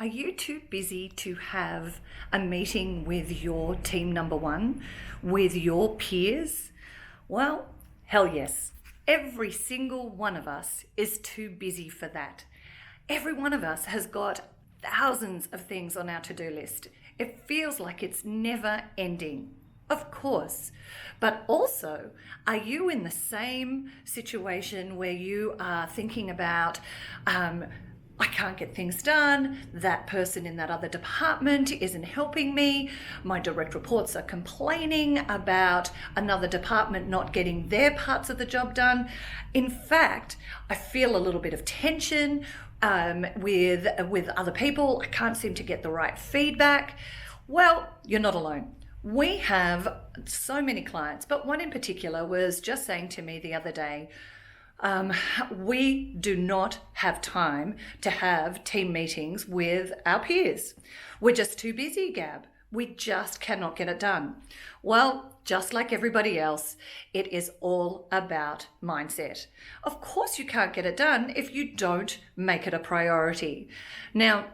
Are you too busy to have a meeting with your team number one, with your peers? Well, hell yes. Every single one of us is too busy for that. Every one of us has got thousands of things on our to-do list. It feels like it's never ending. Of course, but also, are you in the same situation where you are thinking about, I can't get things done, that person in that other department isn't helping me, my direct reports are complaining about another department not getting their parts of the job done. In fact, I feel a little bit of tension with other people. I can't seem to get the right feedback. Well, you're not alone. We have so many clients, but one in particular was just saying to me the other day, we do not have time to have team meetings with our peers. We're just too busy, Gab. We just cannot get it done. Well, just like everybody else, it is all about mindset. Of course you can't get it done if you don't make it a priority. Now,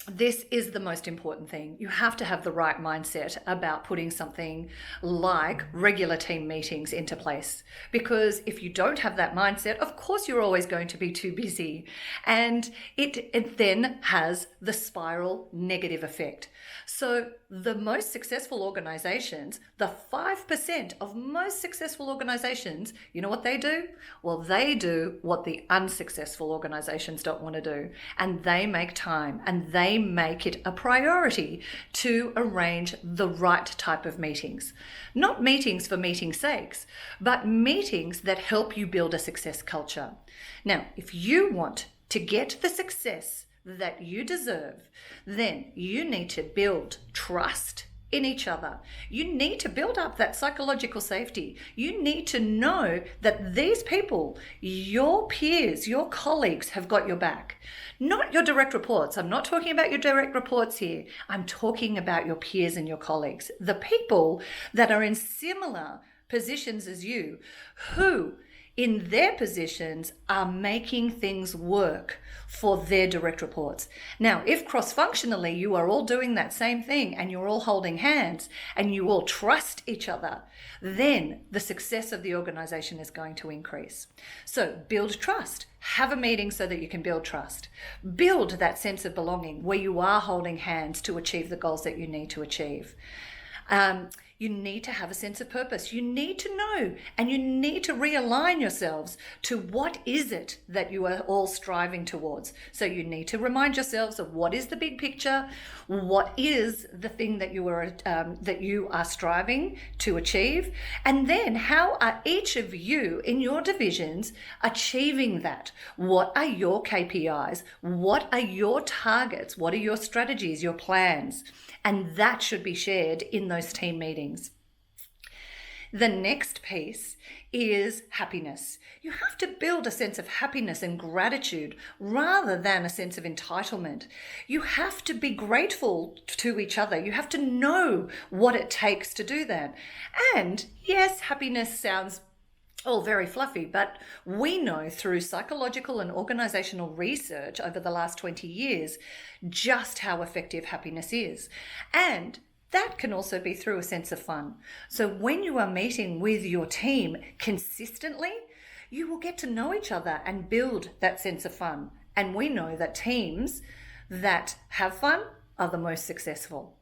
this is the most important thing. You have to have the right mindset about putting something like regular team meetings into place. Because if you don't have that mindset, of course you're always going to be too busy. And it then has the spiral negative effect. So the most successful organizations, the 5% of most successful organizations, you know what they do? Well, they do what the unsuccessful organizations don't want to do. And they make time and they make it a priority to arrange the right type of meetings. Not meetings for meeting's sakes, but meetings that help you build a success culture. Now, if you want to get the success that you deserve, then you need to build trust in each other. You need to build up that psychological safety. You need to know that these people, your peers, your colleagues have got your back. Not your direct reports. I'm not talking about your direct reports here. I'm talking about your peers and your colleagues. The people that are in similar positions as you, who in their positions are making things work for their direct reports. Now, if cross-functionally you are all doing that same thing and you're all holding hands and you all trust each other, then the success of the organization is going to increase. So build trust. Have a meeting so that you can build trust. Build that sense of belonging where you are holding hands to achieve the goals that you need to achieve. You need to have a sense of purpose. You need to know and you need to realign yourselves to what is it that you are all striving towards. So you need to remind yourselves of what is the big picture, what is the thing that you are striving to achieve, and then how are each of you in your divisions achieving that? What are your KPIs? What are your targets? What are your strategies, your plans? And that should be shared in those team meetings. The next piece is happiness. You have to build a sense of happiness and gratitude rather than a sense of entitlement. You have to be grateful to each other. You have to know what it takes to do that. And yes, happiness sounds all very fluffy, but we know through psychological and organizational research over the last 20 years just how effective happiness is. And that can also be through a sense of fun. So when you are meeting with your team consistently, you will get to know each other and build that sense of fun. And we know that teams that have fun are the most successful.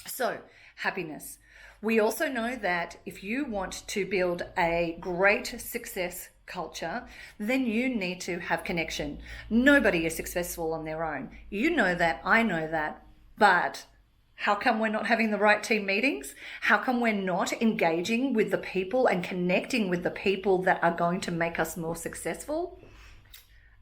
So happiness. We also know that if you want to build a great success culture, then you need to have connection. Nobody is successful on their own. You know that, I know that, but how come we're not having the right team meetings? How come we're not engaging with the people and connecting with the people that are going to make us more successful?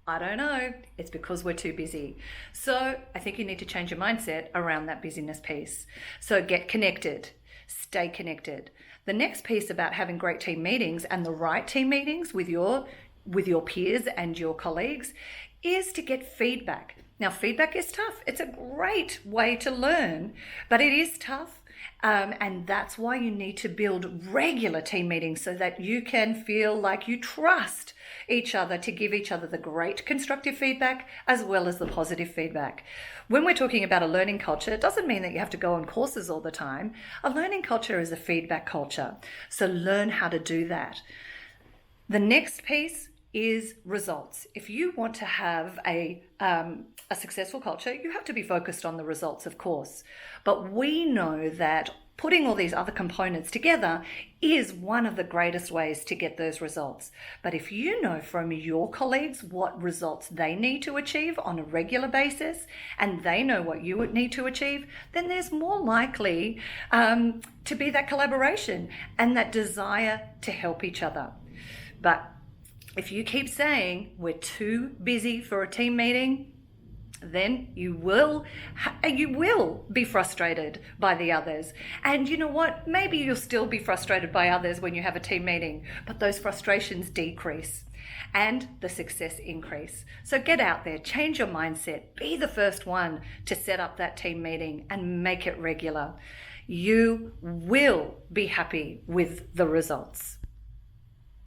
I don't know. It's because we're too busy. So I think you need to change your mindset around that busyness piece. So get connected. Stay connected. The next piece about having great team meetings and the right team meetings with your peers and your colleagues is to get feedback. Now, feedback is tough. It's a great way to learn, but it is tough. And that's why you need to build regular team meetings so that you can feel like you trust each other to give each other the great constructive feedback as well as the positive feedback. When we're talking about a learning culture, it doesn't mean that you have to go on courses all the time. A learning culture is a feedback culture. So learn how to do that. The next piece is results. If you want to have a successful culture, you have to be focused on the results, of course. But we know that putting all these other components together is one of the greatest ways to get those results. But if you know from your colleagues what results they need to achieve on a regular basis, and they know what you would need to achieve, then there's more likely to be that collaboration and that desire to help each other. But if you keep saying we're too busy for a team meeting, then you will be frustrated by the others. And you know what? Maybe you'll still be frustrated by others when you have a team meeting, but those frustrations decrease and the success increase. So get out there, change your mindset, be the first one to set up that team meeting and make it regular. You will be happy with the results.